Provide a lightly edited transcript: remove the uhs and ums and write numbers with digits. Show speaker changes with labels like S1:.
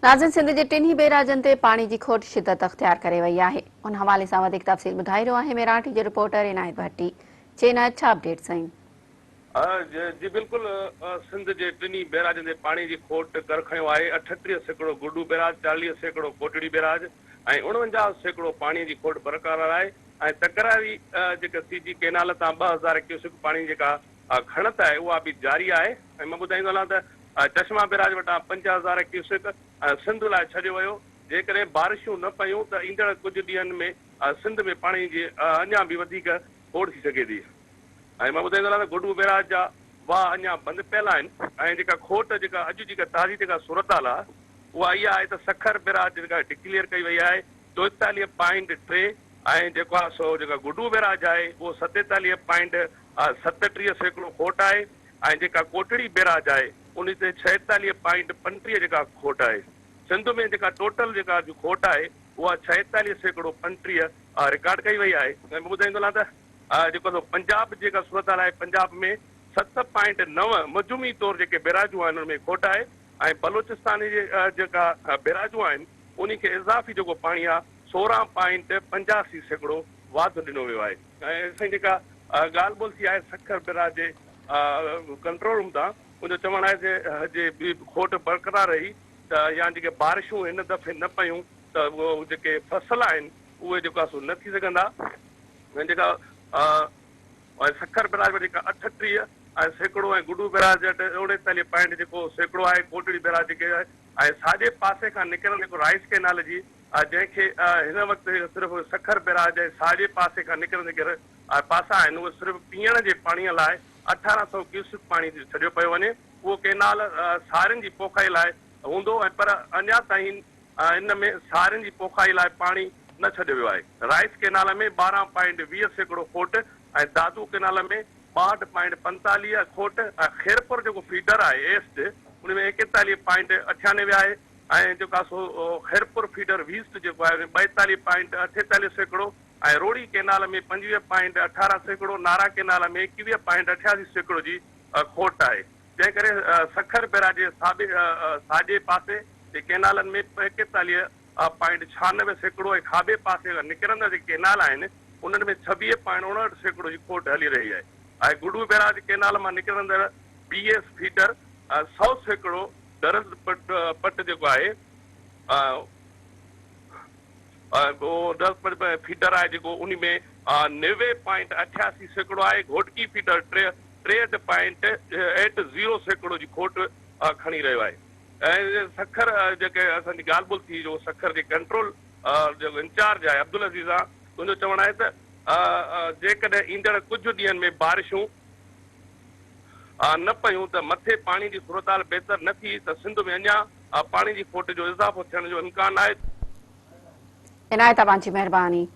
S1: नाज़िन सिंध जे टिन्ही बैराजनि ते पाणी जी खोट शिदत अख़्तियार करे वई आहे। उन हवाले सां वधीक तफ़सील ॿुधाए रहियो आहे मेराठी जे रिपोर्टर इनायत भट्टी। इनायत, छा अपडेट्स आहिनि?
S2: जी बिल्कुल, सिंध जे टिन्ही बैराजनि ते पाणी जी खोट कर खयो आहे। 38 सैकड़ो गुडू बैराज, 40 सैकड़ो कोटड़ी बैराज ऐं 49 सैकड़ो पाणी जी खोट बरक़रार आहे। ऐं तकरारी जेका सीजी केनाल तां 2000 क्यूसेक पाणी जेका खणत आहे उहा बि जारी आहे। ऐं मां ॿुधाईंदो हलां त चश्मा बैराज वटां 5000 क्यूसेक सिंध लाइ छॾियो वियो। जेकॾहिं बारिशूं न पयूं त ईंदड़ कुझु ॾींहंनि में सिंध में पाणी जी अञा बि वधीक खोट थी सघे थी। ऐं मां ॿुधाईंदो हलां त गुडू बैराज जा वाह अञा बंदि पियल आहिनि। ऐं जेका खोट जेका अॼु जेका ताज़ी जेका सूरत हाल आहे उहा इहा आहे त सखर बैराज जेका डिक्लेयर कई वई आहे 44.3 ऐं जेको आहे सो जेका गुडू बैराज आहे उहो 47.37 सैकड़ो खोट आहे। ऐं जेका कोटड़ी बैराज आहे उन ते 46.35 जेका खोट आहे। सिंध में जेका टोटल जेका खोट आहे उहा 46 सैकड़ो 35 रिकॉर्ड कई वई आहे। ऐं मां ॿुधाईंदो हलां त जेको पंजाब जेका सूरत हाल आहे, पंजाब में 7.9 मजूमी तौर जेके बैराजूं आहिनि उनमें खोट आहे। ऐं बलोचिस्तान जे जेका बैराजूं आहिनि उन खे इज़ाफ़ी जेको पाणी आहे 16.85 सैकड़ो वाधि ॾिनो वियो आहे। ऐं असांजी जेका ॻाल्हि ॿोल थी आहे सखर बैराज जे कंट्रोल रूम तां, उनजो चवणु आहे जे ॿी खोट बरक़रार रही त या जेके बारिशूं हिन दफ़े न पयूं त उहो जेके फसल आहिनि उहे जेको आहे सो न थी सघंदा। ऐं जेका सखर बैराज में जेका 38 सैकड़ो ऐं गुडू बैराज 49 जेको सैकड़ो आहे, कोटड़ी बैराज जेके आहे ऐं साॼे पासे खां निकिरल जेको राइस केनाल जी जंहिंखे हिन वक़्तु सिर्फ़ु सखर बैराज ऐं साॼे पासे खां निकिरल जेके पासा आहिनि उहे सिर्फ़ु पीअण जे पाणीअ लाइ 1800 क्यूसेक पाणी छॾियो पियो वञे। उहो केनाल सारियुनि जी पोखाई लाइ हूंदो ऐं पर अञा ताईं इन में सारियुनि जी पोखाई लाइ पाणी न छॾियो वियो आहे। राइस केनाल में 12.20 सैकड़ो खोट ऐं दादू केनाल में 62.45 खोट ऐं खैरपुर जेको फीडर आहे ईस्ट उन में 41.98 आहे। ऐं जेका सो खैरपुर फीडर वीस्ट जेको आहे 42.48 सैकड़ो ऐं रोड़ी केनाल में 25.18 सैकड़ो, नारा केनाल में 21.88 सैकड़ो जी खोट आहे। जंहिं करे सखर बैराज जे साॼे पासे जे केनालनि में 41.96 सैकड़ो ऐं खाॿे पासे निकिरंदड़ जेके केनाल आहिनि उन्हनि में 26.59 सैकड़ो जी खोट हली रही आहे। ऐं गुडू बैराज केनाल मां निकिरंदड़ BS फीडर 100 सैकड़ो दरद पट जेको आहे फीडर आहे जेको उन में 90.88 सैकड़ो आहे। घोटकी फीडर 63.80 सैकड़ो जी खोट खणी रहियो आहे। ऐं सखर जेके असांजी ॻाल्हि ॿोल थी जो सखर जे कंट्रोल जेको इंचार्ज आहे अब्दुल अज़ीज़ आहे, उनजो चवणु आहे त जेकॾहिं ईंदड़ कुझु ॾींहंनि में बारिशूं न पयूं त मथे पाणी जी सूरत हाल बहितर न थी त सिंध में अञा पाणी जी खोट जो इज़ाफ़ो थियण जो इम्कान आहे।
S1: इनायत, तव्हांजी महिरबानी।